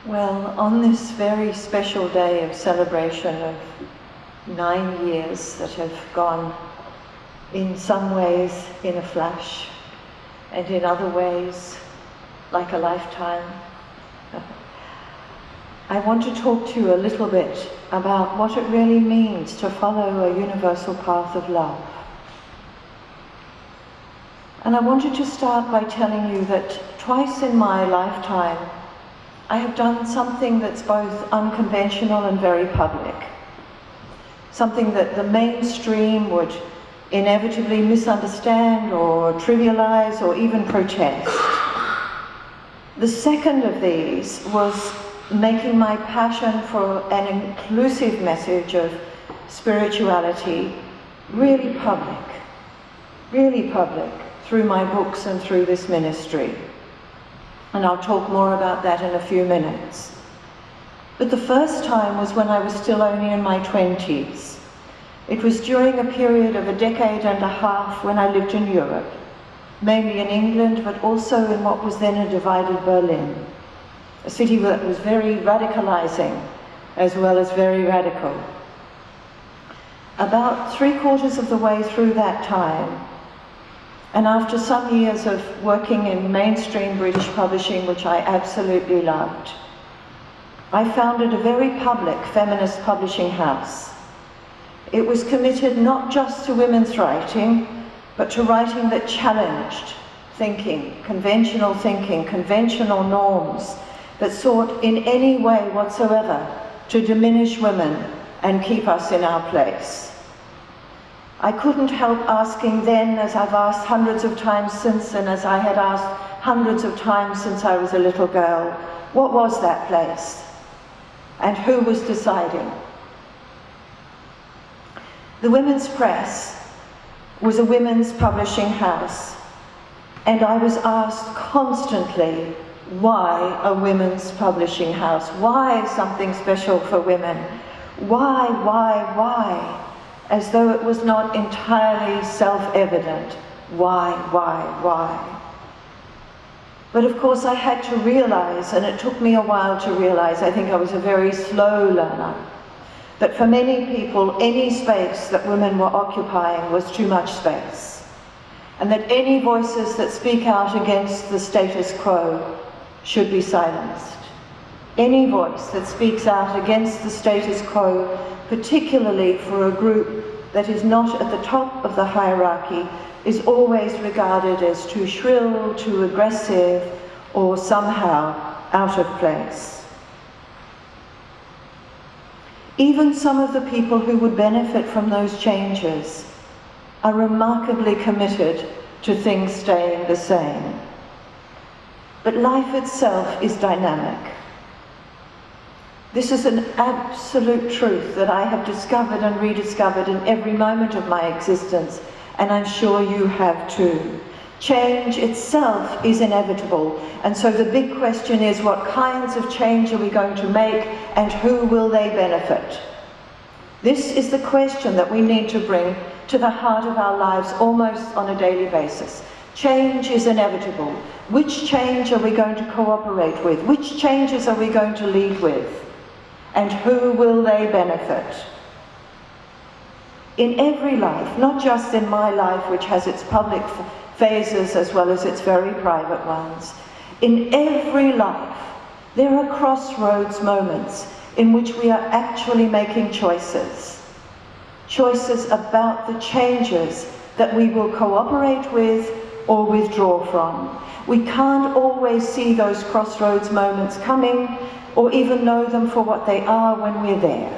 Well, on this very special day of celebration of 9 years that have gone in some ways in a flash and in other ways like a lifetime, I want to talk to you a little bit about what it really means to follow a universal path of love. And I wanted to start by telling you that twice in my lifetime I have done something that's both unconventional and very public. Something that the mainstream would inevitably misunderstand or trivialize or even protest. The second of these was making my passion for an inclusive message of spirituality really public through my books and through this ministry. And I'll talk more about that in a few minutes. But the first time was when I was still only in my 20s. It was during a period of a decade and a half when I lived in Europe, mainly in England, but also in what was then a divided Berlin, a city that was very radicalizing as well as very radical. About 3/4 of the way through that time, and after some years of working in mainstream British publishing, which I absolutely loved, I founded a very public feminist publishing house. It was committed not just to women's writing, but to writing that challenged thinking, conventional norms, that sought in any way whatsoever to diminish women and keep us in our place. I couldn't help asking then, as I've asked hundreds of times since, and as I had asked hundreds of times since I was a little girl, what was that place? And who was deciding? The Women's Press was a women's publishing house, and I was asked constantly, why a women's publishing house? Why something special for women? Why? As though it was not entirely self-evident. Why? But of course I had to realize, and it took me a while to realize, I think I was a very slow learner, that for many people, any space that women were occupying was too much space. And that any voices that speak out against the status quo should be silenced. Any voice that speaks out against the status quo, particularly for a group that is not at the top of the hierarchy, is always regarded as too shrill, too aggressive, or somehow out of place. Even some of the people who would benefit from those changes are remarkably committed to things staying the same. But life itself is dynamic. This is an absolute truth that I have discovered and rediscovered in every moment of my existence, and I'm sure you have too. Change itself is inevitable, and so the big question is, what kinds of change are we going to make, and who will they benefit? This is the question that we need to bring to the heart of our lives almost on a daily basis. Change is inevitable. Which change are we going to cooperate with? Which changes are we going to lead with? And who will they benefit? In every life, not just in my life, which has its public phases as well as its very private ones, in every life, there are crossroads moments in which we are actually making choices. Choices about the changes that we will cooperate with or withdraw from. We can't always see those crossroads moments coming, or even know them for what they are when we're there.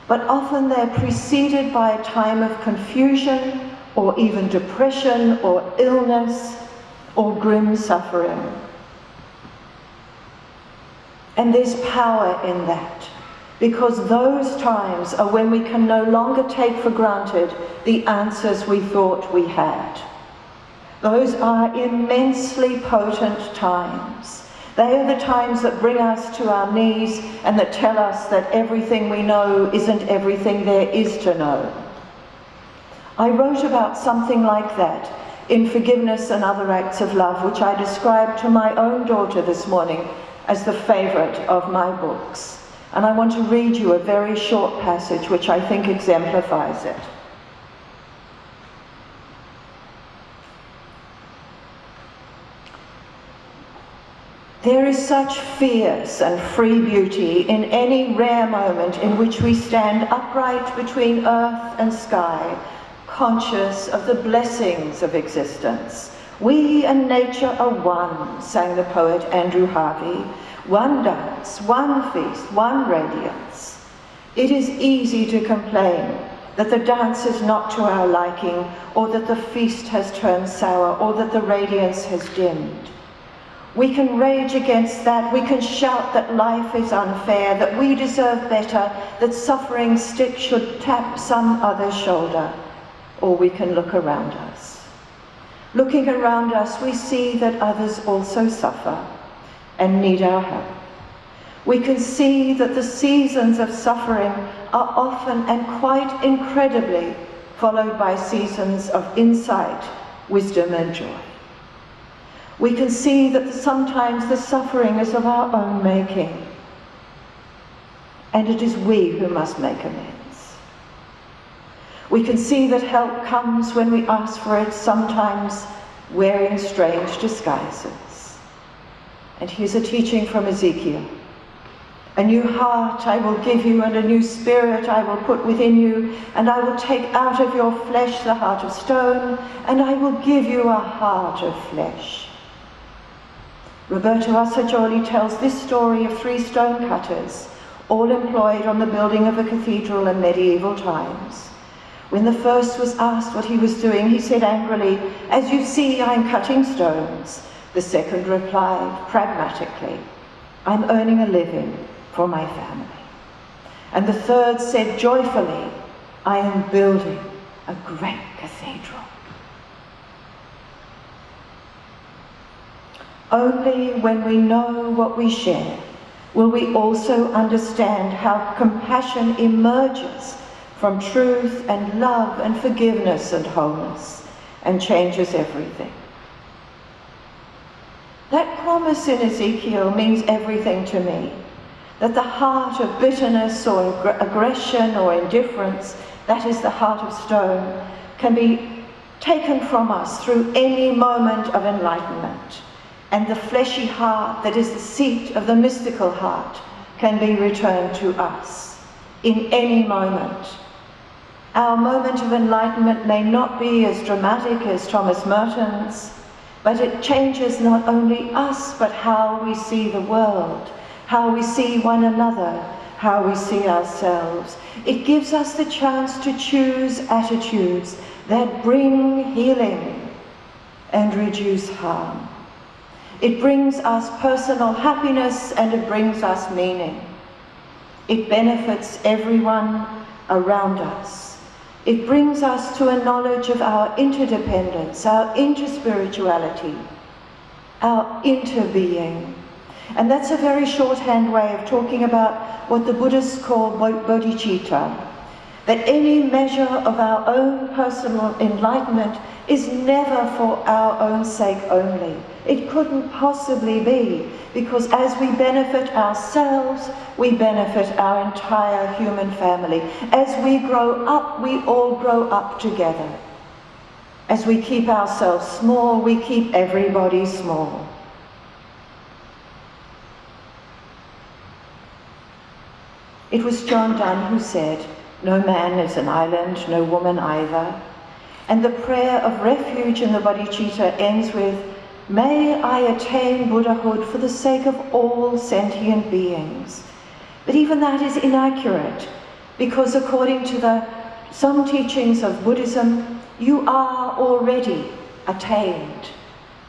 But often they're preceded by a time of confusion, or even depression, or illness, or grim suffering. And there's power in that, because those times are when we can no longer take for granted the answers we thought we had. Those are immensely potent times. They are the times that bring us to our knees and that tell us that everything we know isn't everything there is to know. I wrote about something like that in Forgiveness and Other Acts of Love, which I described to my own daughter this morning as the favorite of my books. And I want to read you a very short passage which I think exemplifies it. There is such fierce and free beauty in any rare moment in which we stand upright between earth and sky, conscious of the blessings of existence. We and nature are one, sang the poet Andrew Harvey. One dance, one feast, one radiance. It is easy to complain that the dance is not to our liking, or that the feast has turned sour, or that the radiance has dimmed. We can rage against that, we can shout that life is unfair, that we deserve better, that suffering's stick should tap some other's shoulder, or we can look around us. Looking around us, we see that others also suffer and need our help. We can see that the seasons of suffering are often and quite incredibly followed by seasons of insight, wisdom and joy. We can see that sometimes the suffering is of our own making, and it is we who must make amends. We can see that help comes when we ask for it, sometimes wearing strange disguises. And here's a teaching from Ezekiel. A new heart I will give you, and a new spirit I will put within you, and I will take out of your flesh the heart of stone, and I will give you a heart of flesh. Roberto Assagioli tells this story of 3 stonecutters, all employed on the building of a cathedral in medieval times. When the first was asked what he was doing, he said angrily, "As you see, I'm cutting stones." The second replied pragmatically, "I'm earning a living for my family." And the third said joyfully, "I am building a great cathedral." Only when we know what we share will we also understand how compassion emerges from truth and love and forgiveness and wholeness and changes everything. That promise in Ezekiel means everything to me. That the heart of bitterness or aggression or indifference, that is the heart of stone, can be taken from us through any moment of enlightenment. And the fleshy heart, that is the seat of the mystical heart, can be returned to us in any moment. Our moment of enlightenment may not be as dramatic as Thomas Merton's, but it changes not only us, but how we see the world, how we see one another, how we see ourselves. It gives us the chance to choose attitudes that bring healing and reduce harm. It brings us personal happiness and it brings us meaning. It benefits everyone around us. It brings us to a knowledge of our interdependence, our interspirituality, our interbeing. And that's a very shorthand way of talking about what the Buddhists call bodhicitta, that any measure of our own personal enlightenment is never for our own sake only. It couldn't possibly be, because as we benefit ourselves, we benefit our entire human family. As we grow up, we all grow up together. As we keep ourselves small, we keep everybody small. It was John Donne who said, "No man is an island, no woman either." And the prayer of refuge in the bodhicitta ends with, "May I attain Buddhahood for the sake of all sentient beings." But even that is inaccurate, because according to some teachings of Buddhism, you are already attained.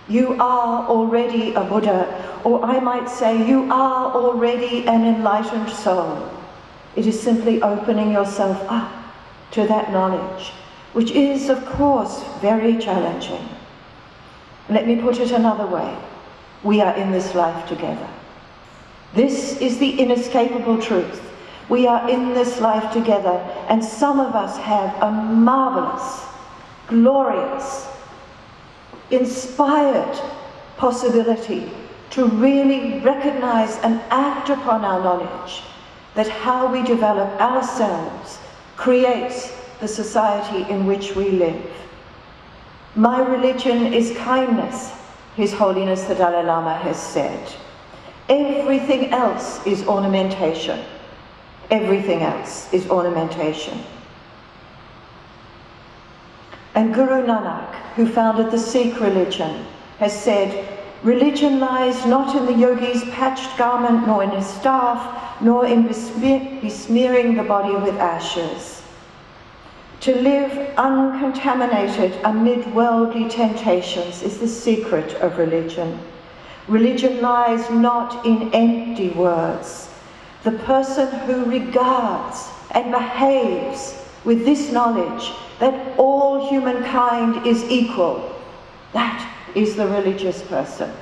You are already a Buddha, or I might say you are already an enlightened soul. It is simply opening yourself up to that knowledge, which is, of course, very challenging. Let me put it another way. We are in this life together. This is the inescapable truth. We are in this life together, and some of us have a marvelous, glorious, inspired possibility to really recognize and act upon our knowledge that how we develop ourselves creates the society in which we live. My religion is kindness, His Holiness the Dalai Lama has said. Everything else is ornamentation. Everything else is ornamentation. And Guru Nanak, who founded the Sikh religion, has said, religion lies not in the yogi's patched garment, nor in his staff, nor in besmearing the body with ashes. To live uncontaminated amid worldly temptations is the secret of religion. Religion lies not in empty words. The person who regards and behaves with this knowledge that all humankind is equal, that is the religious person.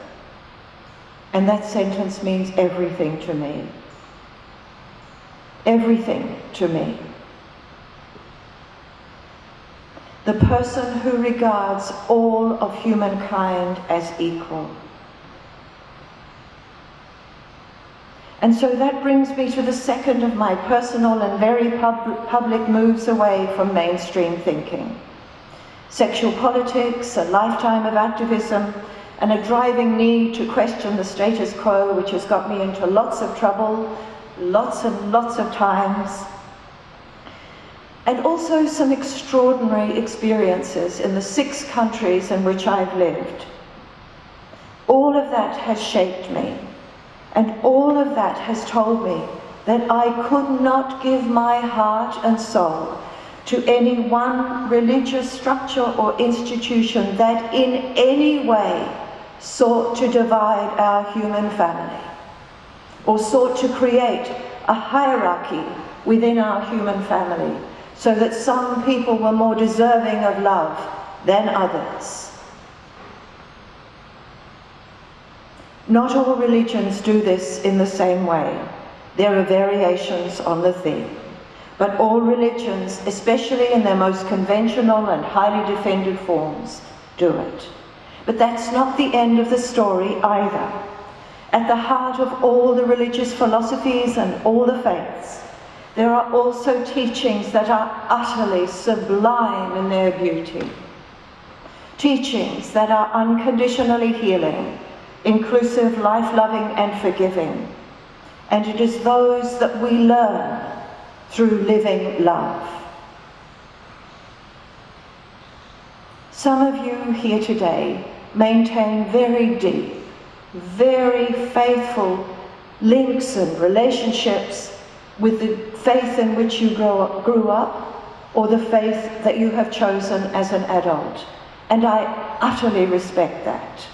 And that sentence means everything to me. Everything to me. The person who regards all of humankind as equal. And so that brings me to the second of my personal and very public moves away from mainstream thinking. Sexual politics, a lifetime of activism, and a driving need to question the status quo, which has got me into lots of trouble, lots and lots of times. And also some extraordinary experiences in the 6 countries in which I've lived. All of that has shaped me, and all of that has told me that I could not give my heart and soul to any one religious structure or institution that in any way sought to divide our human family, or sought to create a hierarchy within our human family, so that some people were more deserving of love than others. Not all religions do this in the same way. There are variations on the theme. But all religions, especially in their most conventional and highly defended forms, do it. But that's not the end of the story either. At the heart of all the religious philosophies and all the faiths, there are also teachings that are utterly sublime in their beauty. Teachings that are unconditionally healing, inclusive, life-loving and forgiving. And it is those that we learn through living love. Some of you here today maintain very deep, very faithful links and relationships with the faith in which you grew up, or the faith that you have chosen as an adult. And I utterly respect that.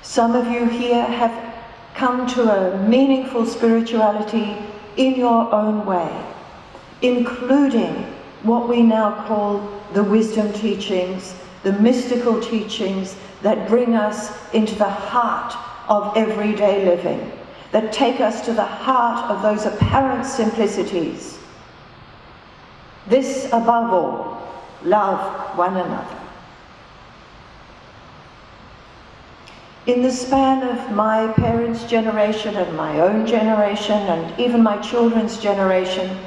Some of you here have come to a meaningful spirituality in your own way, including what we now call the wisdom teachings, the mystical teachings that bring us into the heart of everyday living, that take us to the heart of those apparent simplicities. This, above all, love one another. In the span of my parents' generation and my own generation and even my children's generation,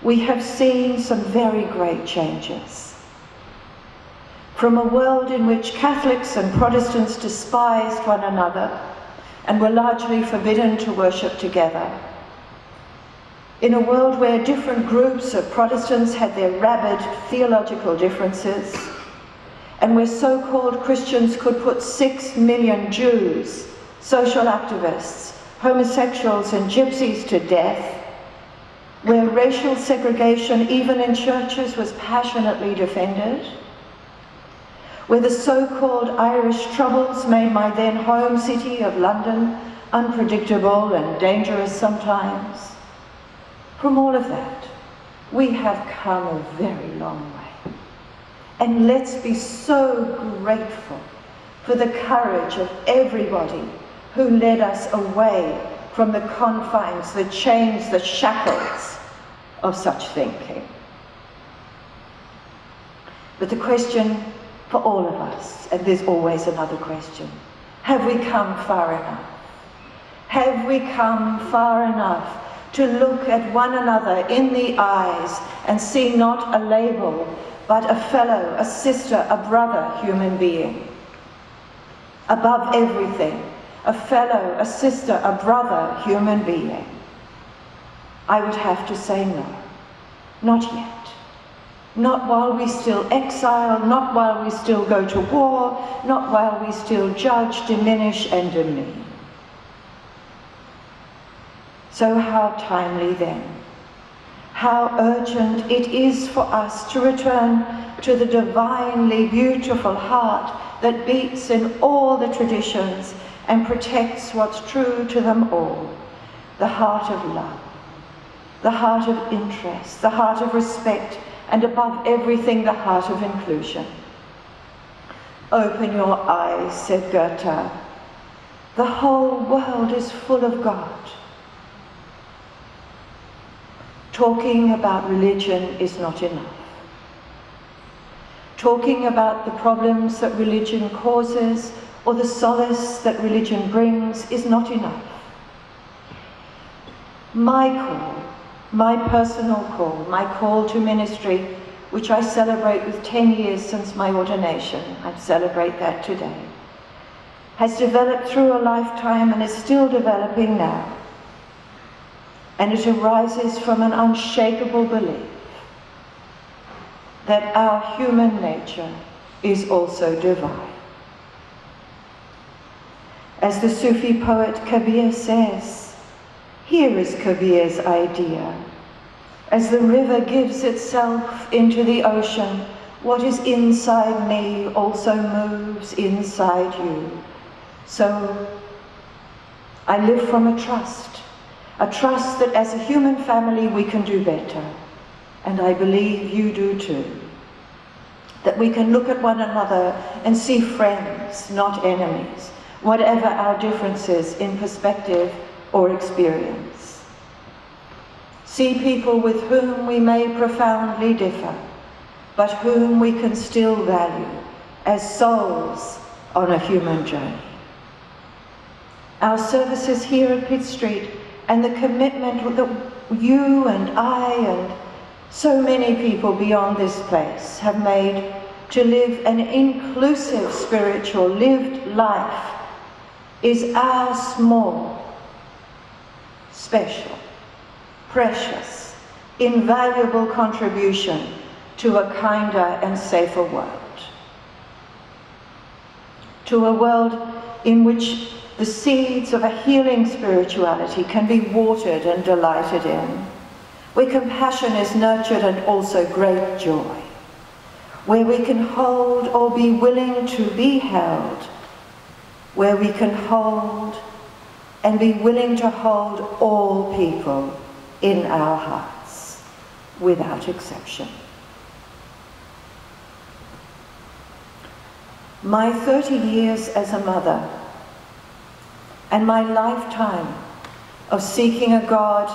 we have seen some very great changes. From a world in which Catholics and Protestants despised one another and were largely forbidden to worship together, in a world where different groups of Protestants had their rabid theological differences, and where so-called Christians could put 6 million Jews, social activists, homosexuals and gypsies to death, where racial segregation even in churches was passionately defended, where the so-called Irish Troubles made my then home city of London unpredictable and dangerous sometimes. From all of that, we have come a very long way. And let's be so grateful for the courage of everybody who led us away from the confines, the chains, the shackles of such thinking. But the question for all of us. And there's always another question. Have we come far enough? Have we come far enough to look at one another in the eyes and see not a label, but a fellow, a sister, a brother human being? Above everything, a fellow, a sister, a brother human being. I would have to say no, not yet. Not while we still exile, not while we still go to war, not while we still judge, diminish, and demean. So how timely then, how urgent it is for us to return to the divinely beautiful heart that beats in all the traditions and protects what's true to them all, the heart of love, the heart of interest, the heart of respect, and above everything, the heart of inclusion. Open your eyes, said Goethe. The whole world is full of God. Talking about religion is not enough. Talking about the problems that religion causes or the solace that religion brings is not enough. My call, my personal call, my call to ministry, which I celebrate with 10 years since my ordination, I celebrate that today, has developed through a lifetime and is still developing now. And it arises from an unshakable belief that our human nature is also divine. As the Sufi poet Kabir says, here is Kabir's idea. As the river gives itself into the ocean, what is inside me also moves inside you. So I live from a trust that as a human family we can do better. And I believe you do too. That we can look at one another and see friends, not enemies, whatever our differences in perspective or experience. See people with whom we may profoundly differ, but whom we can still value as souls on a human journey. Our services here at Pitt Street and the commitment that you and I and so many people beyond this place have made to live an inclusive spiritual lived life is our small, special, precious, invaluable contribution to a kinder and safer world. To a world in which the seeds of a healing spirituality can be watered and delighted in, where compassion is nurtured and also great joy, where we can hold or be willing to be held, where we can hold and be willing to hold all people in our hearts, without exception. My 30 years as a mother and my lifetime of seeking a God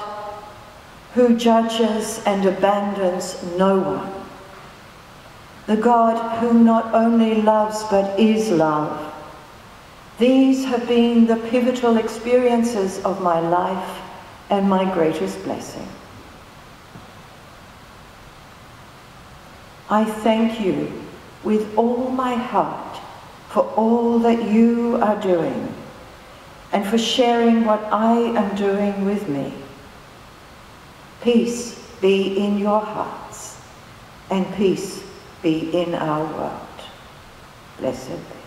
who judges and abandons no one, the God who not only loves but is love, these have been the pivotal experiences of my life and my greatest blessing. I thank you with all my heart for all that you are doing and for sharing what I am doing with me. Peace be in your hearts and peace be in our world. Blessed be.